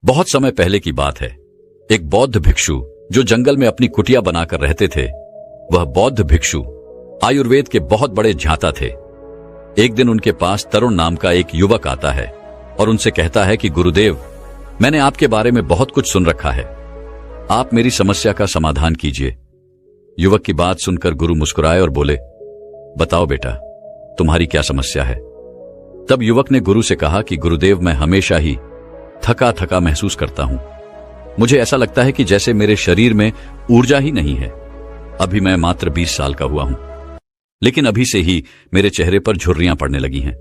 बहुत समय पहले की बात है। एक बौद्ध भिक्षु जो जंगल में अपनी कुटिया बनाकर रहते थे, वह बौद्ध भिक्षु आयुर्वेद के बहुत बड़े झांता थे। एक दिन उनके पास तरुण नाम का एक युवक आता है और उनसे कहता है कि गुरुदेव, मैंने आपके बारे में बहुत कुछ सुन रखा है, आप मेरी समस्या का समाधान कीजिए। युवक की बात सुनकर गुरु मुस्कुराए और बोले, बताओ बेटा, तुम्हारी क्या समस्या है। तब युवक ने गुरु से कहा कि गुरुदेव, मैं हमेशा ही थका थका महसूस करता हूं। मुझे ऐसा लगता है कि जैसे मेरे शरीर में ऊर्जा ही नहीं है। अभी मैं मात्र 20 साल का हुआ हूं, लेकिन अभी से ही मेरे चेहरे पर झुर्रियां पड़ने लगी हैं।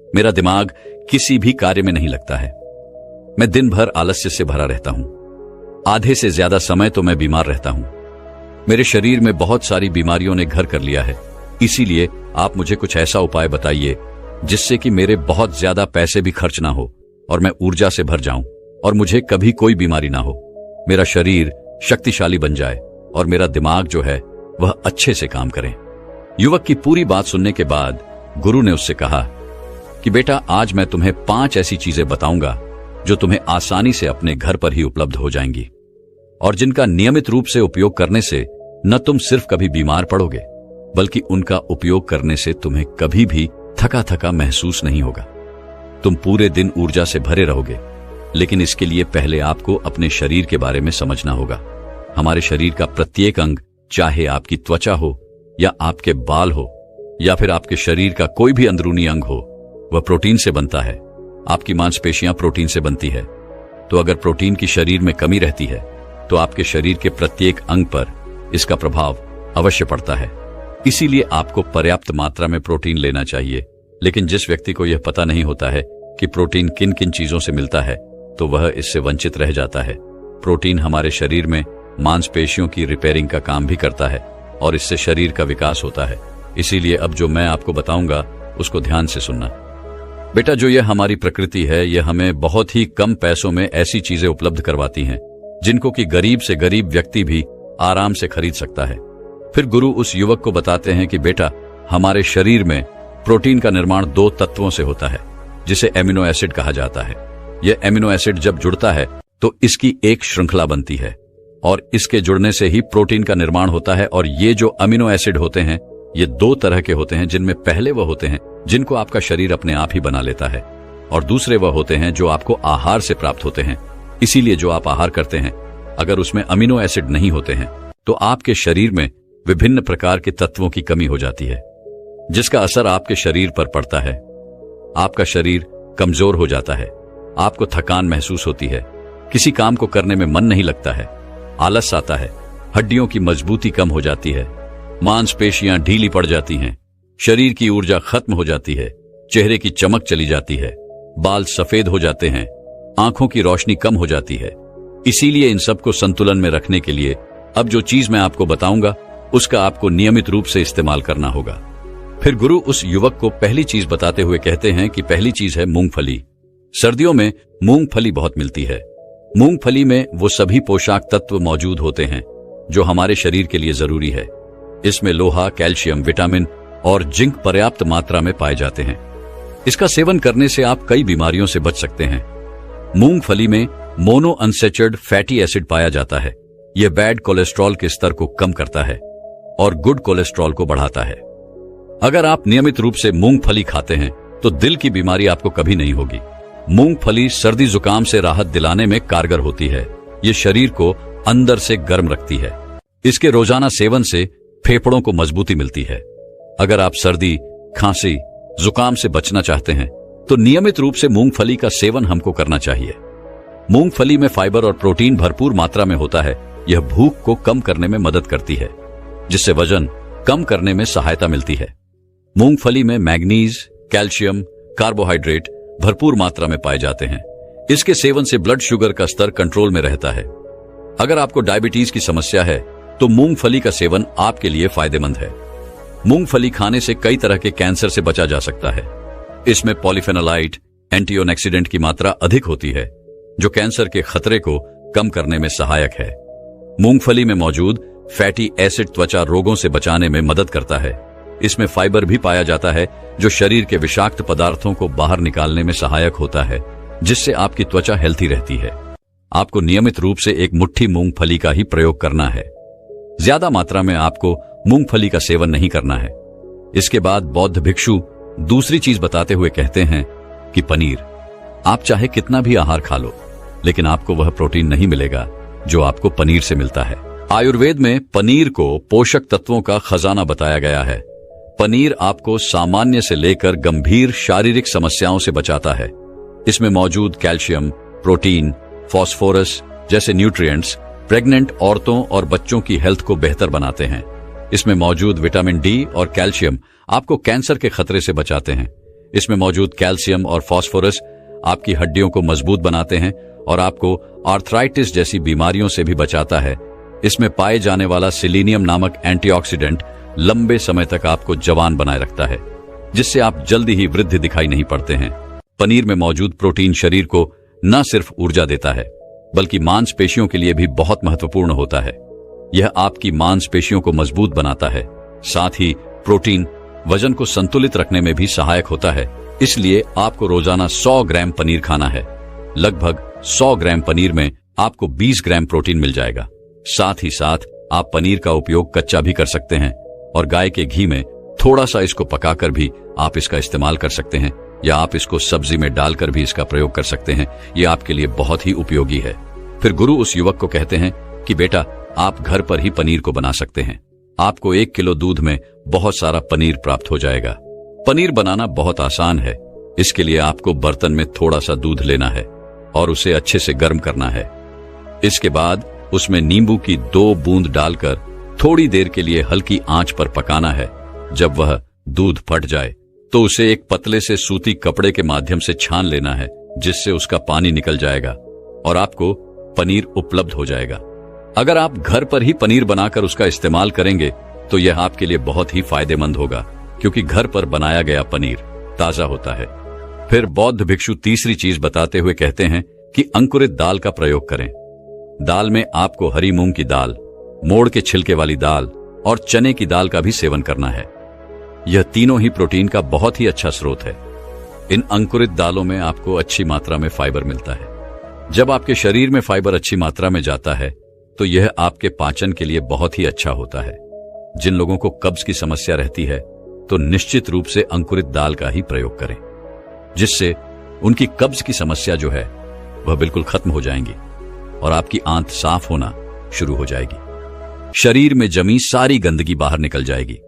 मेरा दिमाग किसी भी कार्य में नहीं लगता है। मैं दिन भर आलस्य से भरा रहता हूं। आधे से ज्यादा समय तो मैं बीमार रहता हूं। मेरे शरीर में बहुत सारी बीमारियों ने घर कर लिया है। इसीलिए आप मुझे कुछ ऐसा उपाय बताइए जिससे कि मेरे बहुत ज्यादा पैसे भी खर्च ना हो और मैं ऊर्जा से भर जाऊं और मुझे कभी कोई बीमारी ना हो। मेरा शरीर शक्तिशाली बन जाए और मेरा दिमाग जो है वह अच्छे से काम करे। युवक की पूरी बात सुनने के बाद गुरु ने उससे कहा कि बेटा, आज मैं तुम्हें 5 ऐसी चीजें बताऊंगा जो तुम्हें आसानी से अपने घर पर ही उपलब्ध हो जाएंगी और जिनका नियमित रूप से उपयोग करने से न तुम सिर्फ कभी बीमार पड़ोगे, बल्कि उनका उपयोग करने से तुम्हें कभी भी थका थका महसूस नहीं होगा। तुम पूरे दिन ऊर्जा से भरे रहोगे। लेकिन इसके लिए पहले आपको अपने शरीर के बारे में समझना होगा। हमारे शरीर का प्रत्येक अंग, चाहे आपकी त्वचा हो या आपके बाल हो या फिर आपके शरीर का कोई भी अंदरूनी अंग हो, वह प्रोटीन से बनता है। आपकी मांसपेशियां प्रोटीन से बनती है। तो अगर प्रोटीन की शरीर में कमी रहती है तो आपके शरीर के प्रत्येक अंग पर इसका प्रभाव अवश्य पड़ता है। इसीलिए आपको पर्याप्त मात्रा में प्रोटीन लेना चाहिए। लेकिन जिस व्यक्ति को यह पता नहीं होता है कि प्रोटीन किन किन चीजों से मिलता है, तो वह इससे वंचित रह जाता है। प्रोटीन हमारे शरीर में मांसपेशियों की रिपेयरिंग का काम भी करता है और इससे शरीर का विकास होता है। इसीलिए अब जो मैं आपको बताऊंगा उसको ध्यान से सुनना। बेटा, जो यह हमारी प्रकृति है, यह हमें बहुत ही कम पैसों में ऐसी चीजें उपलब्ध करवाती हैं जिनको कि गरीब से गरीब व्यक्ति भी आराम से खरीद सकता है। फिर गुरु उस युवक को बताते हैं कि बेटा, हमारे शरीर में प्रोटीन का निर्माण 2 तत्वों से होता है जिसे एमिनो एसिड कहा जाता है। यह एमिनो एसिड जब जुड़ता है तो इसकी एक श्रृंखला बनती है और इसके जुड़ने से ही प्रोटीन का निर्माण होता है। और ये जो अमीनो एसिड होते हैं, ये 2 तरह के होते हैं, जिनमें पहले वह होते हैं जिनको आपका शरीर अपने आप ही बना लेता है और दूसरे वह होते हैं जो आपको आहार से प्राप्त होते हैं। इसीलिए जो आप आहार करते हैं, अगर उसमें अमीनो एसिड नहीं होते हैं तो आपके शरीर में विभिन्न प्रकार के तत्वों की कमी हो जाती है, जिसका असर आपके शरीर पर पड़ता है। आपका शरीर कमजोर हो जाता है, आपको थकान महसूस होती है, किसी काम को करने में मन नहीं लगता है, आलस आता है, हड्डियों की मजबूती कम हो जाती है, मांसपेशियां ढीली पड़ जाती हैं, शरीर की ऊर्जा खत्म हो जाती है, चेहरे की चमक चली जाती है, बाल सफेद हो जाते हैं, आंखों की रोशनी कम हो जाती है। इसीलिए इन सबको संतुलन में रखने के लिए अब जो चीज मैं आपको बताऊंगा उसका आपको नियमित रूप से इस्तेमाल करना होगा। फिर गुरु उस युवक को पहली चीज बताते हुए कहते हैं कि पहली चीज है मूंगफली। सर्दियों में मूंगफली बहुत मिलती है। मूंगफली में वो सभी पोषक तत्व मौजूद होते हैं जो हमारे शरीर के लिए जरूरी है। इसमें लोहा, कैल्शियम, विटामिन और जिंक पर्याप्त मात्रा में पाए जाते हैं। इसका सेवन करने से आप कई बीमारियों से बच सकते हैं। मूंगफली में मोनो अनसैचुरेटेड फैटी एसिड पाया जाता है। यह बैड कोलेस्ट्रॉल के स्तर को कम करता है और गुड कोलेस्ट्रॉल को बढ़ाता है। अगर आप नियमित रूप से मूंगफली खाते हैं तो दिल की बीमारी आपको कभी नहीं होगी। मूंगफली सर्दी जुकाम से राहत दिलाने में कारगर होती है। ये शरीर को अंदर से गर्म रखती है। इसके रोजाना सेवन से फेफड़ों को मजबूती मिलती है। अगर आप सर्दी, खांसी, जुकाम से बचना चाहते हैं तो नियमित रूप से मूंगफली का सेवन हमको करना चाहिए। मूंगफली में फाइबर और प्रोटीन भरपूर मात्रा में होता है। यह भूख को कम करने में मदद करती है, जिससे वजन कम करने में सहायता मिलती है। मूंगफली में मैग्नीज, कैल्शियम, कार्बोहाइड्रेट भरपूर मात्रा में पाए जाते हैं। इसके सेवन से ब्लड शुगर का स्तर कंट्रोल में रहता है। अगर आपको डायबिटीज की समस्या है तो मूंगफली का सेवन आपके लिए फायदेमंद है। मूंगफली खाने से कई तरह के कैंसर से बचा जा सकता है। इसमें पॉलीफेनोलाइट, एंटीऑक्सीडेंट की मात्रा अधिक होती है, जो कैंसर के खतरे को कम करने में सहायक है। मूंगफली में मौजूद फैटी एसिड त्वचा रोगों से बचाने में मदद करता है। इसमें फाइबर भी पाया जाता है जो शरीर के विषाक्त पदार्थों को बाहर निकालने में सहायक होता है, जिससे आपकी त्वचा हेल्थी रहती है। आपको नियमित रूप से एक मुट्ठी मूंगफली का ही प्रयोग करना है। ज्यादा मात्रा में आपको मूंगफली का सेवन नहीं करना है। इसके बाद बौद्ध भिक्षु दूसरी चीज बताते हुए कहते हैं कि पनीर, आप चाहे कितना भी आहार खा लो, लेकिन आपको वह प्रोटीन नहीं मिलेगा जो आपको पनीर से मिलता है। आयुर्वेद में पनीर को पोषक तत्वों का खजाना बताया गया है। पनीर आपको सामान्य से लेकर गंभीर शारीरिक समस्याओं से बचाता है। इसमें मौजूद कैल्शियम, प्रोटीन, फास्फोरस जैसे न्यूट्रिएंट्स प्रेग्नेंट औरतों और बच्चों की हेल्थ को बेहतर बनाते हैं। इसमें मौजूद विटामिन डी और कैल्शियम आपको कैंसर के खतरे से बचाते हैं। इसमें मौजूद कैल्शियम और फास्फोरस आपकी हड्डियों को मजबूत बनाते हैं और आपको आर्थराइटिस जैसी बीमारियों से भी बचाता है। इसमें पाए जाने वाला सिलीनियम नामक एंटीऑक्सीडेंट लंबे समय तक आपको जवान बनाए रखता है, जिससे आप जल्दी ही वृद्ध दिखाई नहीं पड़ते हैं। पनीर में मौजूद प्रोटीन शरीर को न सिर्फ ऊर्जा देता है, बल्कि मांसपेशियों के लिए भी बहुत महत्वपूर्ण होता है। यह आपकी मांसपेशियों को मजबूत बनाता है। साथ ही प्रोटीन वजन को संतुलित रखने में भी सहायक होता है। इसलिए आपको रोजाना 100 ग्राम पनीर खाना है। लगभग 100 ग्राम पनीर में आपको 20 ग्राम प्रोटीन मिल जाएगा। साथ ही साथ आप पनीर का उपयोग कच्चा भी कर सकते हैं और गाय के घी में थोड़ा सा इसको पकाकर भी आप इसका इस्तेमाल कर सकते हैं, या आप इसको सब्जी में डालकर भी इसका प्रयोग कर सकते हैं। यह आपके लिए बहुत ही उपयोगी है। फिर गुरु उस युवक को कहते हैं कि बेटा, आप घर पर ही पनीर को बना सकते हैं। आपको 1 किलो दूध में बहुत सारा पनीर प्राप्त हो जाएगा। पनीर बनाना बहुत आसान है। इसके लिए आपको बर्तन में थोड़ा सा दूध लेना है और उसे अच्छे से गर्म करना है। इसके बाद उसमें नींबू की 2 बूंद डालकर थोड़ी देर के लिए हल्की आंच पर पकाना है। जब वह दूध फट जाए तो उसे एक पतले से सूती कपड़े के माध्यम से छान लेना है, जिससे उसका पानी निकल जाएगा और आपको पनीर उपलब्ध हो जाएगा। अगर आप घर पर ही पनीर बनाकर उसका इस्तेमाल करेंगे तो यह आपके लिए बहुत ही फायदेमंद होगा, क्योंकि घर पर बनाया गया पनीर ताजा होता है। फिर बौद्ध भिक्षु तीसरी चीज बताते हुए कहते हैं कि अंकुरित दाल का प्रयोग करें। दाल में आपको हरी मूंग की दाल, मोड़ के छिलके वाली दाल और चने की दाल का भी सेवन करना है। यह तीनों ही प्रोटीन का बहुत ही अच्छा स्रोत है। इन अंकुरित दालों में आपको अच्छी मात्रा में फाइबर मिलता है। जब आपके शरीर में फाइबर अच्छी मात्रा में जाता है तो यह आपके पाचन के लिए बहुत ही अच्छा होता है। जिन लोगों को कब्ज की समस्या रहती है तो निश्चित रूप से अंकुरित दाल का ही प्रयोग करें, जिससे उनकी कब्ज की समस्या जो है वह बिल्कुल खत्म हो जाएंगी और आपकी आंत साफ होना शुरू हो जाएगी। शरीर में जमी सारी गंदगी बाहर निकल जाएगी,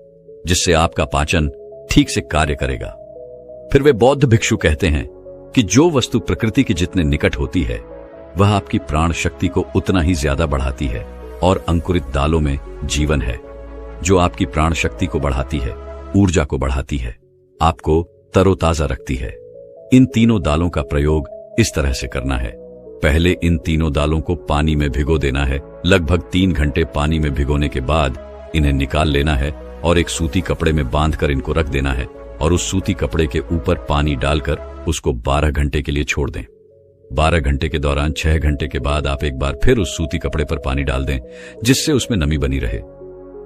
जिससे आपका पाचन ठीक से कार्य करेगा। फिर वे बौद्ध भिक्षु कहते हैं कि जो वस्तु प्रकृति के जितने निकट होती है वह आपकी प्राण शक्ति को उतना ही ज्यादा बढ़ाती है, और अंकुरित दालों में जीवन है जो आपकी प्राण शक्ति को बढ़ाती है, ऊर्जा को बढ़ाती है, आपको तरोताजा रखती है। इन तीनों दालों का प्रयोग इस तरह से करना है। पहले इन तीनों दालों को पानी में भिगो देना है। लगभग 3 घंटे पानी में भिगोने के बाद इन्हें निकाल लेना है और एक सूती कपड़े में बांधकर इनको रख देना है, और उस सूती कपड़े के ऊपर पानी डालकर उसको 12 घंटे के लिए छोड़ दें। 12 घंटे के दौरान 6 घंटे के बाद आप एक बार फिर उस सूती कपड़े पर पानी डाल दें, जिससे उसमें नमी बनी रहे।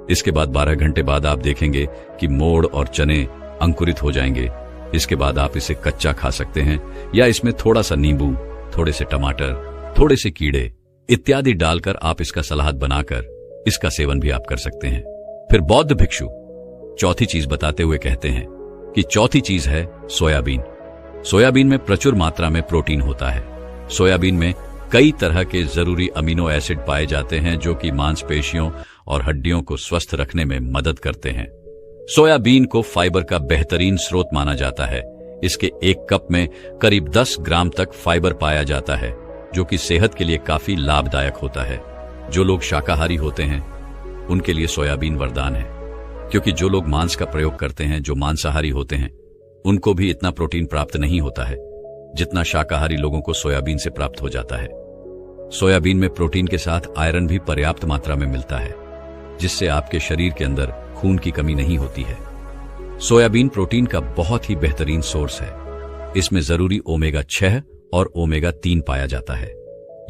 इसके बाद 12 घंटे बाद आप देखेंगे कि मोड़ और चने अंकुरित हो जाएंगे। इसके बाद आप इसे कच्चा खा सकते हैं, या इसमें थोड़ा सा नींबू, थोड़े से टमाटर, थोड़े से कीड़े इत्यादि डालकर आप इसका सलाद बनाकर इसका सेवन भी आप कर सकते हैं। फिर बौद्ध भिक्षु चौथी चीज बताते हुए कहते हैं कि चौथी चीज है सोयाबीन। सोयाबीन में प्रचुर मात्रा में प्रोटीन होता है। सोयाबीन में कई तरह के जरूरी अमीनो एसिड पाए जाते हैं जो कि मांसपेशियों और हड्डियों को स्वस्थ रखने में मदद करते हैं। सोयाबीन को फाइबर का बेहतरीन स्रोत माना जाता है। इसके 1 कप में करीब 10 ग्राम तक फाइबर पाया जाता है, जो कि सेहत के लिए काफी लाभदायक होता है। जो लोग शाकाहारी होते हैं उनके लिए सोयाबीन वरदान है, क्योंकि जो लोग मांस का प्रयोग करते हैं, जो मांसाहारी होते हैं, उनको भी इतना प्रोटीन प्राप्त नहीं होता है जितना शाकाहारी लोगों को सोयाबीन से प्राप्त हो जाता है। सोयाबीन में प्रोटीन के साथ आयरन भी पर्याप्त मात्रा में मिलता है, जिससे आपके शरीर के अंदर खून की कमी नहीं होती है। सोयाबीन प्रोटीन का बहुत ही बेहतरीन सोर्स है। इसमें जरूरी ओमेगा 6 और ओमेगा 3 पाया जाता है।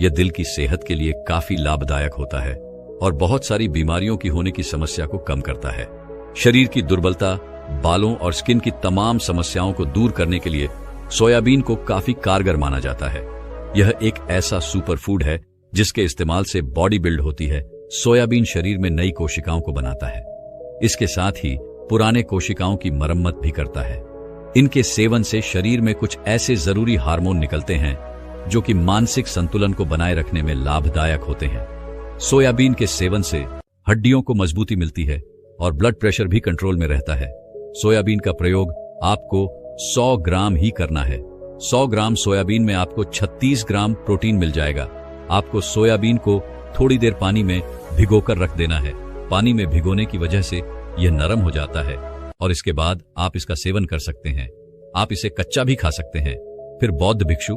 यह दिल की सेहत के लिए काफी लाभदायक होता है और बहुत सारी बीमारियों की होने की समस्या को कम करता है। शरीर की दुर्बलता, बालों और स्किन की तमाम समस्याओं को दूर करने के लिए सोयाबीन को काफी कारगर माना जाता है। यह एक ऐसा सुपर फूड है जिसके इस्तेमाल से बॉडी बिल्ड होती है। सोयाबीन शरीर में नई कोशिकाओं को बनाता है। इसके साथ ही पुराने कोशिकाओं की मरम्मत भी करता है। इनके सेवन से शरीर में कुछ ऐसे जरूरी हार्मोन निकलते हैं जो कि मानसिक संतुलन को बनाए रखने में लाभदायक होते हैं। सोयाबीन के सेवन से हड्डियों को मजबूती मिलती है और ब्लड प्रेशर भी कंट्रोल में रहता है। सोयाबीन का प्रयोग आपको 100 ग्राम ही करना है। 100 ग्राम सोयाबीन में आपको 36 ग्राम प्रोटीन मिल जाएगा। आपको सोयाबीन को थोड़ी देर पानी में भिगोकर रख देना है। पानी में भिगोने की वजह से यह नरम हो जाता है और इसके बाद आप इसका सेवन कर सकते हैं। आप इसे कच्चा भी खा सकते हैं। फिर बौद्ध भिक्षु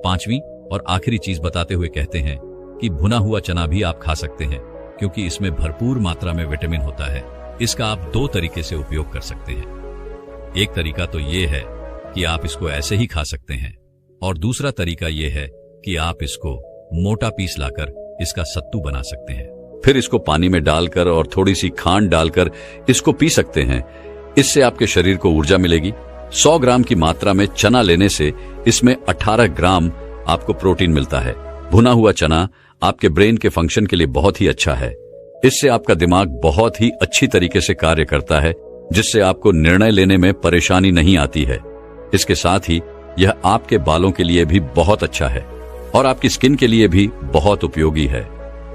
पांचवी और आखिरी चीज बताते हुए कहते हैं कि भुना हुआ चना भी आप खा सकते हैं क्योंकि इसमें भरपूर मात्रा में विटामिन होता है। इसका आप 2 तरीके से उपयोग कर सकते हैं। एक तरीका तो ये है कि आप इसको ऐसे ही खा सकते हैं और दूसरा तरीका ये है कि आप इसको मोटा पीस लाकर इसका सत्तू बना सकते हैं। फिर इसको पानी में डालकर और थोड़ी सी खांड डालकर इसको पी सकते हैं। इससे आपके शरीर को ऊर्जा मिलेगी। 100 ग्राम की मात्रा में चना लेने से इसमें 18 ग्राम आपको प्रोटीन मिलता है। भुना हुआ चना आपके ब्रेन के फंक्शन के लिए बहुत ही अच्छा है। इससे आपका दिमाग बहुत ही अच्छी तरीके से कार्य करता है, जिससे आपको निर्णय लेने में परेशानी नहीं आती है। इसके साथ ही यह आपके बालों के लिए भी बहुत अच्छा है और आपकी स्किन के लिए भी बहुत उपयोगी है।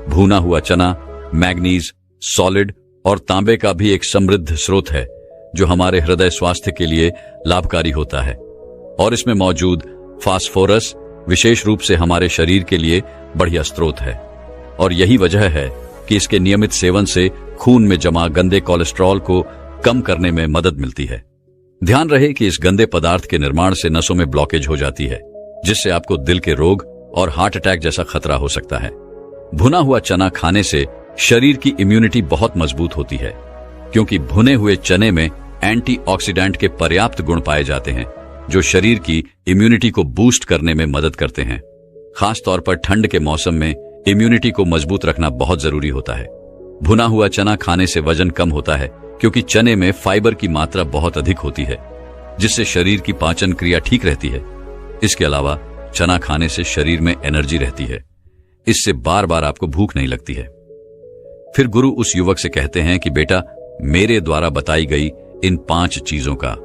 भुना हुआ चना मैग्नीज, सॉलिड और तांबे का भी एक समृद्ध स्रोत है जो हमारे हृदय स्वास्थ्य के लिए लाभकारी होता है। और इसमें मौजूद फास्फोरस विशेष रूप से हमारे शरीर के लिए बढ़िया स्रोत है और यही वजह है कि इसके नियमित सेवन से खून में जमा गंदे कोलेस्ट्रॉल को कम करने में मदद मिलती है। ध्यान रहे कि इस गंदे पदार्थ के निर्माण से नसों में ब्लॉकेज हो जाती है, जिससे आपको दिल के रोग और हार्ट अटैक जैसा खतरा हो सकता है। भुना हुआ चना खाने से शरीर की इम्यूनिटी बहुत मजबूत होती है क्योंकि भुने हुए चने में एंटीऑक्सीडेंट के पर्याप्त गुण पाए जाते हैं जो शरीर की इम्यूनिटी को बूस्ट करने में मदद करते हैं। खास तौर पर ठंड के मौसम में इम्यूनिटी को मजबूत रखना बहुत जरूरी होता है। भुना हुआ चना खाने से वजन कम होता है क्योंकि चने में फाइबर की मात्रा बहुत अधिक होती है, जिससे शरीर की पाचन क्रिया ठीक रहती है। इसके अलावा चना खाने से शरीर में एनर्जी रहती है। इससे बार बार आपको भूख नहीं लगती है। फिर गुरु उस युवक से कहते हैं कि बेटा, मेरे द्वारा बताई गई इन 5 चीजों का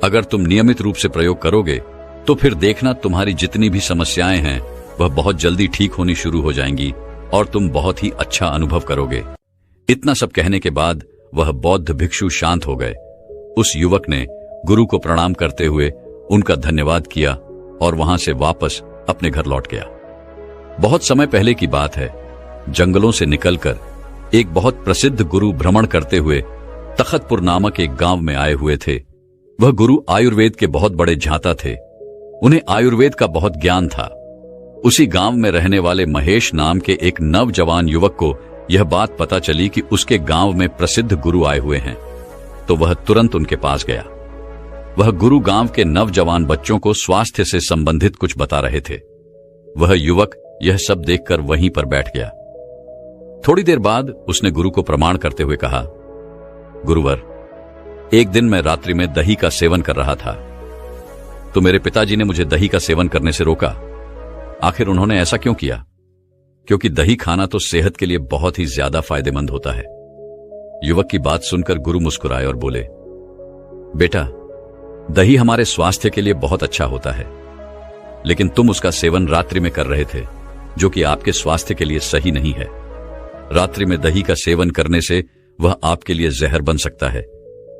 अगर तुम नियमित रूप से प्रयोग करोगे तो फिर देखना तुम्हारी जितनी भी समस्याएं हैं वह बहुत जल्दी ठीक होनी शुरू हो जाएंगी और तुम बहुत ही अच्छा अनुभव करोगे। इतना सब कहने के बाद वह बौद्ध भिक्षु शांत हो गए। उस युवक ने गुरु को प्रणाम करते हुए उनका धन्यवाद किया और वहां से वापस अपने घर लौट गया। बहुत समय पहले की बात है। जंगलों से निकलकर एक बहुत प्रसिद्ध गुरु भ्रमण करते हुए तखतपुर नामक एक गांव में आए हुए थे। वह गुरु आयुर्वेद के बहुत बड़े झांता थे। उन्हें आयुर्वेद का बहुत ज्ञान था। उसी गांव में रहने वाले महेश नाम के एक नवजवान युवक को यह बात पता चली कि उसके गांव में प्रसिद्ध गुरु आए हुए हैं, तो वह तुरंत उनके पास गया। वह गुरु गांव के नवजवान बच्चों को स्वास्थ्य से संबंधित कुछ बता रहे थे। वह युवक यह सब देखकर वहीं पर बैठ गया। थोड़ी देर बाद उसने गुरु को प्रणाम करते हुए कहा, गुरुवर, एक दिन मैं रात्रि में दही का सेवन कर रहा था, तो मेरे पिताजी ने मुझे दही का सेवन करने से रोका। आखिर उन्होंने ऐसा क्यों किया? क्योंकि दही खाना तो सेहत के लिए बहुत ही ज्यादा फायदेमंद होता है। युवक की बात सुनकर गुरु मुस्कुराए और बोले, बेटा, दही हमारे स्वास्थ्य के लिए बहुत अच्छा होता है, लेकिन तुम उसका सेवन रात्रि में कर रहे थे, जो कि आपके स्वास्थ्य के लिए सही नहीं है। रात्रि में दही का सेवन करने से वह आपके लिए जहर बन सकता है।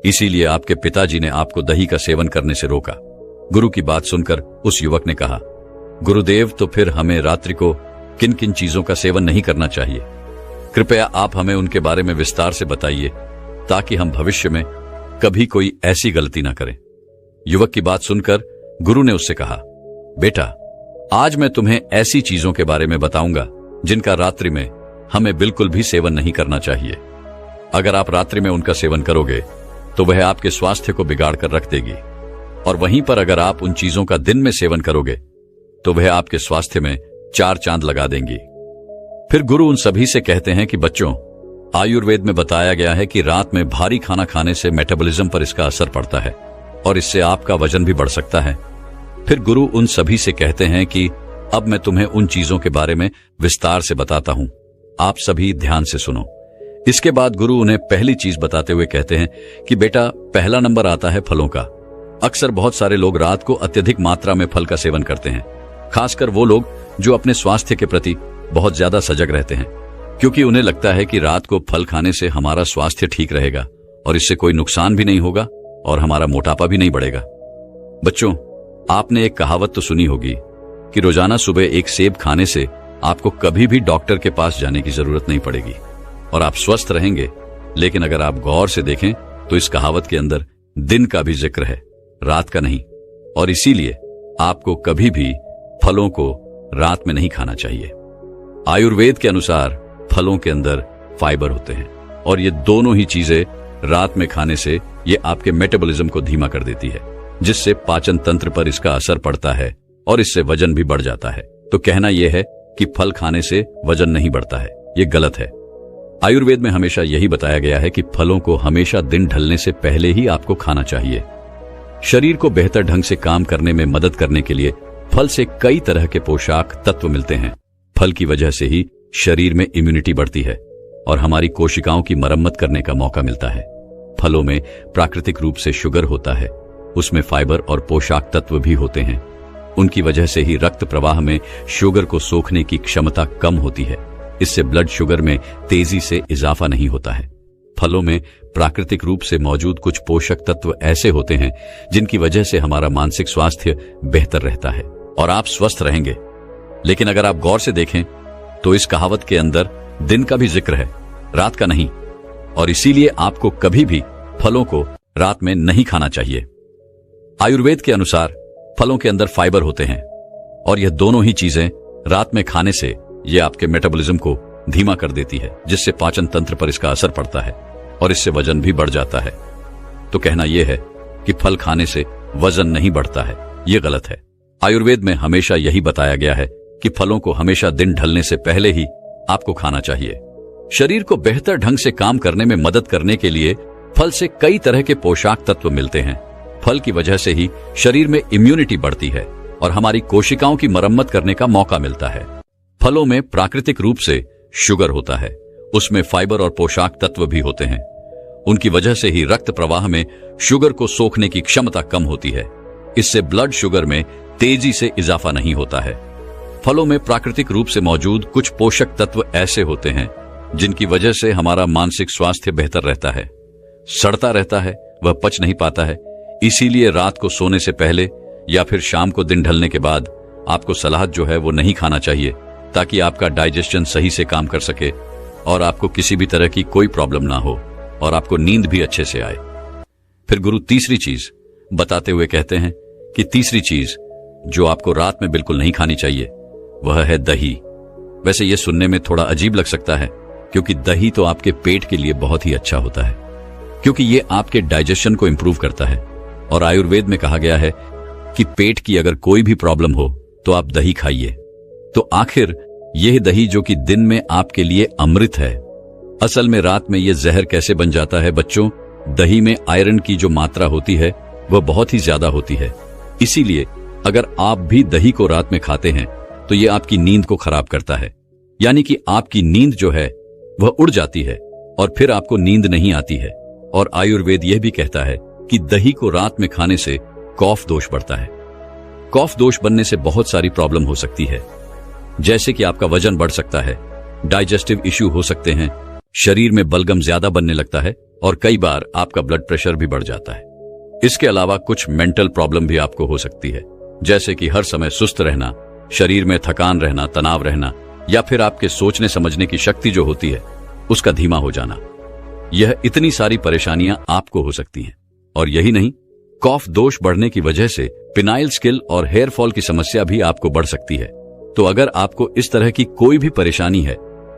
इसीलिए आपके पिताजी ने आपको दही का सेवन करने से रोका। गुरु की बात सुनकर उस युवक ने कहा, गुरुदेव, तो फिर हमें रात्रि को किन किन चीजों का सेवन नहीं करना चाहिए? कृपया आप हमें उनके बारे में विस्तार से बताइए ताकि हम भविष्य में कभी कोई ऐसी गलती ना करें। युवक की बात सुनकर गुरु ने उससे कहा, बेटा, आज मैं तुम्हें ऐसी चीजों के बारे में बताऊंगा जिनका रात्रि में हमें बिल्कुल भी सेवन नहीं करना चाहिए। अगर आप रात्रि में उनका सेवन करोगे तो वह आपके स्वास्थ्य को बिगाड़ कर रख देगी, और वहीं पर अगर आप उन चीजों का दिन में सेवन करोगे तो वह आपके स्वास्थ्य में 4 चांद लगा देंगी। फिर गुरु उन सभी से कहते हैं कि बच्चों, आयुर्वेद में बताया गया है कि रात में भारी खाना खाने से मेटाबॉलिज्म पर इसका असर पड़ता है और इससे आपका वजन भी बढ़ सकता है। फिर गुरु उन सभी से कहते हैं कि अब मैं तुम्हें उन चीजों के बारे में विस्तार से बताता हूं। आप सभी ध्यान से सुनो। इसके बाद गुरु उन्हें पहली चीज बताते हुए कहते हैं कि बेटा, पहला नंबर आता है फलों का। अक्सर बहुत सारे लोग रात को अत्यधिक मात्रा में फल का सेवन करते हैं, खासकर वो लोग जो अपने स्वास्थ्य के प्रति बहुत ज्यादा सजग रहते हैं, क्योंकि उन्हें लगता है कि रात को फल खाने से हमारा स्वास्थ्य ठीक रहेगा और इससे कोई नुकसान भी नहीं होगा और हमारा मोटापा भी नहीं बढ़ेगा। बच्चों, आपने एक कहावत तो सुनी होगी कि रोजाना सुबह एक सेब खाने से आपको कभी भी डॉक्टर के पास जाने की जरूरत नहीं पड़ेगी और आप स्वस्थ रहेंगे। लेकिन अगर आप गौर से देखें तो इस कहावत के अंदर दिन का भी जिक्र है, रात का नहीं, और इसीलिए आपको कभी भी फलों को रात में नहीं खाना चाहिए। आयुर्वेद के अनुसार फलों के अंदर फाइबर होते हैं और ये दोनों ही चीजें रात में खाने से ये आपके मेटाबॉलिज्म को धीमा कर देती है, जिससे पाचन तंत्र पर इसका असर पड़ता है और इससे वजन भी बढ़ जाता है। तो कहना यह है कि फल खाने से वजन नहीं बढ़ता है, ये गलत है। आयुर्वेद में हमेशा यही बताया गया है कि फलों को हमेशा दिन ढलने से पहले ही आपको खाना चाहिए। शरीर को बेहतर ढंग से काम करने में मदद करने के लिए फल से कई तरह के पोषक तत्व मिलते हैं। फल की वजह से ही शरीर में इम्यूनिटी बढ़ती है और हमारी कोशिकाओं की मरम्मत करने का मौका मिलता है। फलों में प्राकृतिक रूप से शुगर होता है, उसमें फाइबर और पोषक तत्व भी होते हैं। उनकी वजह से ही रक्त प्रवाह में शुगर को सोखने की क्षमता कम होती है। इससे ब्लड शुगर में तेजी से इजाफा नहीं होता है। फलों में प्राकृतिक रूप से मौजूद कुछ पोषक तत्व ऐसे होते हैं जिनकी वजह से हमारा मानसिक स्वास्थ्य बेहतर रहता है और आप स्वस्थ रहेंगे। लेकिन अगर आप गौर से देखें तो इस कहावत के अंदर दिन का भी जिक्र है, रात का नहीं, और इसीलिए आपको कभी भी फलों को रात में नहीं खाना चाहिए। आयुर्वेद के अनुसार फलों के अंदर फाइबर होते हैं और यह दोनों ही चीजें रात में खाने से यह आपके मेटाबॉलिज्म को धीमा कर देती है, जिससे पाचन तंत्र पर इसका असर पड़ता है और इससे वजन भी बढ़ जाता है। तो कहना यह है कि फल खाने से वजन नहीं बढ़ता है, यह गलत है। आयुर्वेद में हमेशा यही बताया गया है कि फलों को हमेशा दिन ढलने से पहले ही आपको खाना चाहिए। शरीर को बेहतर ढंग से काम करने में मदद करने के लिए फल से कई तरह के पोषक तत्व मिलते हैं। फल की वजह से ही शरीर में इम्यूनिटी बढ़ती है और हमारी कोशिकाओं की मरम्मत करने का मौका मिलता है। फलों में प्राकृतिक रूप से शुगर होता है, उसमें फाइबर और पोषक तत्व भी होते हैं। उनकी वजह से ही रक्त प्रवाह में शुगर को सोखने की क्षमता कम होती है। इससे ब्लड शुगर में तेजी से इजाफा नहीं होता है। फलों में प्राकृतिक रूप से मौजूद कुछ पोषक तत्व ऐसे होते हैं जिनकी वजह से हमारा मानसिक स्वास्थ्य बेहतर रहता है। सड़ता रहता है, वह पच नहीं पाता है। इसीलिए रात को सोने से पहले या फिर शाम को दिन ढलने के बाद आपको सलाद जो है वो नहीं खाना चाहिए, ताकि आपका डाइजेशन सही से काम कर सके और आपको किसी भी तरह की कोई प्रॉब्लम ना हो और आपको नींद भी अच्छे से आए। फिर गुरु तीसरी चीज बताते हुए कहते हैं कि तीसरी चीज जो आपको रात में बिल्कुल नहीं खानी चाहिए वह है दही। वैसे यह सुनने में थोड़ा अजीब लग सकता है, क्योंकि दही तो आपके पेट के लिए बहुत ही अच्छा होता है, क्योंकि यह आपके डाइजेशन को इंप्रूव करता है। और आयुर्वेद में कहा गया है कि पेट की अगर कोई भी प्रॉब्लम हो तो आप दही खाइए। तो आखिर यह दही जो कि दिन में आपके लिए अमृत है, असल में रात में यह जहर कैसे बन जाता है? बच्चों, दही में आयरन की जो मात्रा होती है वह बहुत ही ज्यादा होती है। इसीलिए अगर आप भी दही को रात में खाते हैं तो यह आपकी नींद को खराब करता है, यानी कि आपकी नींद जो है वह उड़ जाती है और फिर आपको नींद नहीं आती है। और आयुर्वेद यह भी कहता है कि दही को रात में खाने से कॉफ दोष बढ़ता है। कॉफ दोष बनने से बहुत सारी प्रॉब्लम हो सकती है, जैसे कि आपका वजन बढ़ सकता है, डाइजेस्टिव इश्यू हो सकते हैं, शरीर में बलगम ज्यादा बनने लगता है और कई बार आपका ब्लड प्रेशर भी बढ़ जाता है। इसके अलावा कुछ मेंटल प्रॉब्लम भी आपको हो सकती है, जैसे कि हर समय सुस्त रहना, शरीर में थकान रहना, तनाव रहना, या फिर आपके सोचने समझने की शक्ति जो होती है उसका धीमा हो जाना। यह इतनी सारी परेशानियां आपको हो सकती हैं। और यही नहीं, कॉफ दोष बढ़ने की वजह से पिनाइल स्किल और हेयर फॉल की समस्या भी आपको बढ़ सकती है। तो अगर आपको इस तरह की कोई भी परेशानी है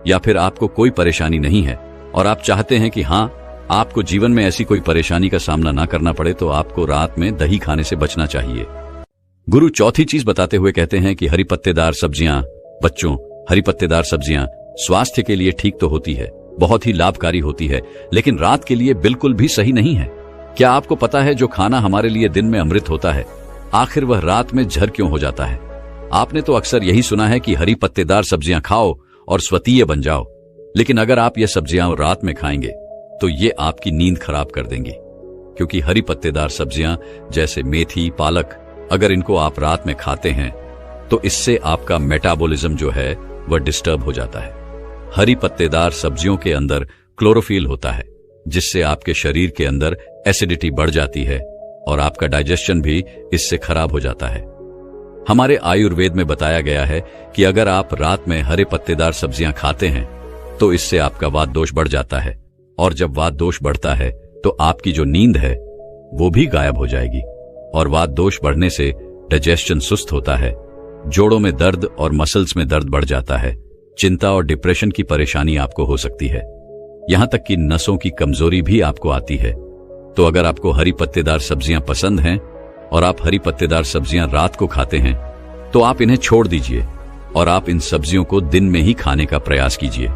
या फिर आपको कोई परेशानी नहीं है और आप चाहते हैं कि हाँ, आपको जीवन में ऐसी कोई परेशानी का सामना ना करना पड़े, तो आपको रात में दही खाने से बचना चाहिए। गुरु चौथी चीज बताते हुए कहते हैं कि हरी पत्तेदार सब्जियां, बच्चों, हरी पत्तेदार सब्जियां स्वास्थ्य के लिए ठीक तो होती है, बहुत ही लाभकारी होती है, लेकिन रात के लिए बिल्कुल भी सही नहीं है। क्या आपको पता है जो खाना हमारे लिए दिन में अमृत होता है, आखिर वह रात में जहर क्यों हो जाता है? आपने तो अक्सर यही सुना है कि हरी पत्तेदार सब्जियां खाओ और स्वतीय बन जाओ, लेकिन अगर आप ये सब्जियां रात में खाएंगे तो ये आपकी नींद खराब कर देंगी, क्योंकि हरी पत्तेदार सब्जियां जैसे मेथी, पालक, अगर इनको आप रात में खाते हैं तो इससे आपका मेटाबॉलिज्म जो है वह डिस्टर्ब हो जाता है। हरी पत्तेदार सब्जियों के अंदर क्लोरोफिल होता है, जिससे आपके शरीर के अंदर एसिडिटी बढ़ जाती है और आपका डाइजेशन भी इससे खराब हो जाता है। हमारे आयुर्वेद में बताया गया है कि अगर आप रात में हरे पत्तेदार सब्जियां खाते हैं तो इससे आपका वात दोष बढ़ जाता है, और जब वात दोष बढ़ता है तो आपकी जो नींद है वो भी गायब हो जाएगी, और वात दोष बढ़ने से डाइजेशन सुस्त होता है, जोड़ों में दर्द और मसल्स में दर्द बढ़ जाता है, चिंता और डिप्रेशन की परेशानी आपको हो सकती है, यहां तक कि नसों की कमजोरी भी आपको आती है। तो अगर आपको हरी पत्तेदार सब्जियां पसंद हैं और आप हरी पत्तेदार सब्जियां रात को खाते हैं तो आप इन्हें छोड़ दीजिए और आप इन सब्जियों को दिन में ही खाने का प्रयास कीजिए।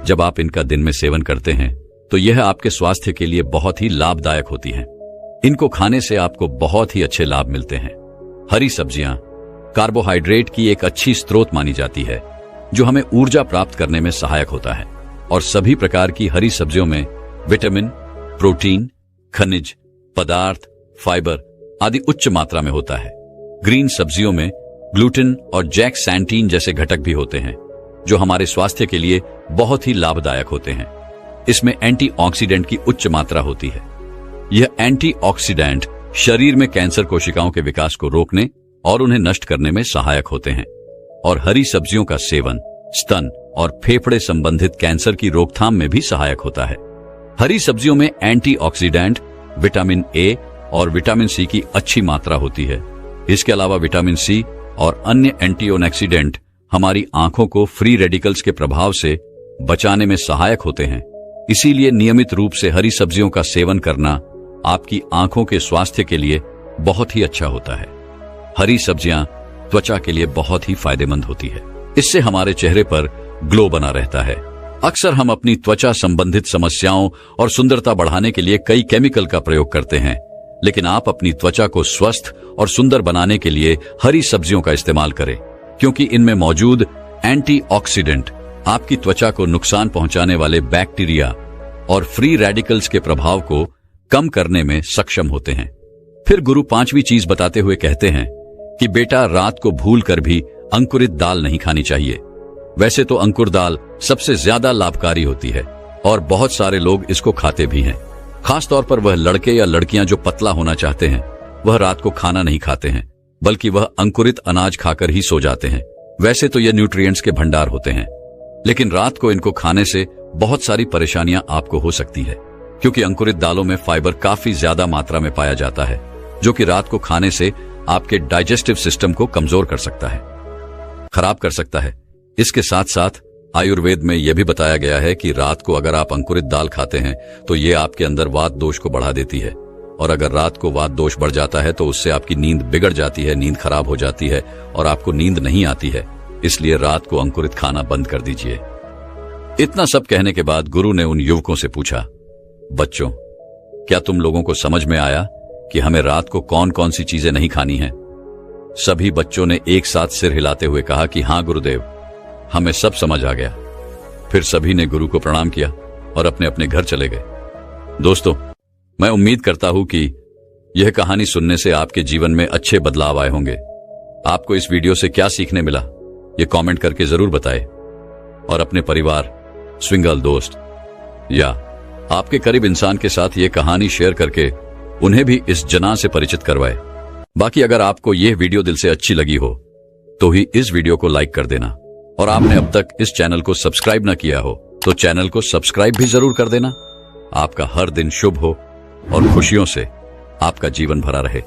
जब आप इनका दिन में सेवन करते हैं तो यह आपके स्वास्थ्य के लिए बहुत ही लाभदायक होती हैं। इनको खाने से आपको बहुत ही अच्छे लाभ मिलते हैं। हरी सब्जियां कार्बोहाइड्रेट की एक अच्छी स्रोत मानी जाती है, जो हमें ऊर्जा प्राप्त करने में सहायक होता है, और सभी प्रकार की हरी सब्जियों में विटामिन, प्रोटीन, खनिज पदार्थ, फाइबर आदि उच्च मात्रा में होता है। ग्रीन सब्जियों में ग्लूटेन और जैक्सैंटीन जैसे घटक भी होते हैं, जो हमारे स्वास्थ्य के लिए बहुत ही लाभदायक होते हैं। इसमें एंटीऑक्सीडेंट की उच्च मात्रा होती है। यह एंटीऑक्सीडेंट शरीर में कैंसर कोशिकाओं के विकास को रोकने और उन्हें नष्ट करने में सहायक होते हैं, और हरी सब्जियों का सेवन स्तन और फेफड़े संबंधित कैंसर की रोकथाम में भी सहायक होता है। हरी सब्जियों में एंटीऑक्सीडेंट, विटामिन ए और विटामिन सी की अच्छी मात्रा होती है। इसके अलावा विटामिन सी और अन्य एंटीऑक्सीडेंट हमारी आंखों को फ्री रेडिकल्स के प्रभाव से बचाने में सहायक होते हैं। इसीलिए नियमित रूप से हरी सब्जियों का सेवन करना आपकी आंखों के स्वास्थ्य के लिए बहुत ही अच्छा होता है। हरी सब्जियां त्वचा के लिए बहुत ही फायदेमंद होती है। इससे हमारे चेहरे पर ग्लो बना रहता है। अक्सर हम अपनी त्वचा संबंधित समस्याओं और सुंदरता बढ़ाने के लिए कई केमिकल का प्रयोग करते हैं, लेकिन आप अपनी त्वचा को स्वस्थ और सुंदर बनाने के लिए हरी सब्जियों का इस्तेमाल करें, क्योंकि इनमें मौजूद एंटीऑक्सीडेंट आपकी त्वचा को नुकसान पहुंचाने वाले बैक्टीरिया और फ्री रेडिकल्स के प्रभाव को कम करने में सक्षम होते हैं। फिर गुरु पांचवी चीज बताते हुए कहते हैं कि बेटा, रात को भूल कर भी अंकुरित दाल नहीं खानी चाहिए। वैसे तो अंकुर दाल सबसे ज्यादा लाभकारी होती है और बहुत सारे लोग इसको खाते भी हैं। खासतौर पर वह लड़के या लड़कियां जो पतला होना चाहते हैं, वह रात को खाना नहीं खाते हैं, बल्कि वह अंकुरित अनाज खाकर ही सो जाते हैं। वैसे तो यह न्यूट्रिएंट्स के भंडार होते हैं, लेकिन रात को इनको खाने से बहुत सारी परेशानियां आपको हो सकती है, क्योंकि अंकुरित दालों में फाइबर काफी ज्यादा मात्रा में पाया जाता है, जो कि रात को खाने से आपके डाइजेस्टिव सिस्टम को कमजोर कर सकता है, खराब कर सकता है। इसके साथ साथ आयुर्वेद में यह भी बताया गया है कि रात को अगर आप अंकुरित दाल खाते हैं तो ये आपके अंदर वात दोष को बढ़ा देती है, और अगर रात को वात दोष बढ़ जाता है तो उससे आपकी नींद बिगड़ जाती है, नींद खराब हो जाती है और आपको नींद नहीं आती है। इसलिए रात को अंकुरित खाना बंद कर दीजिए। इतना सब कहने के बाद गुरु ने उन युवकों से पूछा, बच्चों, क्या तुम लोगों को समझ में आया कि हमें रात को कौन कौन सी चीजें नहीं खानी है? सभी बच्चों ने एक साथ सिर हिलाते हुए कहा कि हाँ गुरुदेव, हमें सब समझ आ गया। फिर सभी ने गुरु को प्रणाम किया और अपने अपने घर चले गए। दोस्तों, मैं उम्मीद करता हूं कि यह कहानी सुनने से आपके जीवन में अच्छे बदलाव आए होंगे। आपको इस वीडियो से क्या सीखने मिला, ये कमेंट करके जरूर बताएं, और अपने परिवार, स्विंगल दोस्त या आपके करीब इंसान के साथ ये कहानी शेयर करके उन्हें भी इस जना से परिचित करवाएं। बाकी अगर आपको यह वीडियो दिल से अच्छी लगी हो तो ही इस वीडियो को लाइक कर देना, और आपने अब तक इस चैनल को सब्सक्राइब ना किया हो तो चैनल को सब्सक्राइब भी जरूर कर देना। आपका हर दिन शुभ हो और खुशियों से आपका जीवन भरा रहे।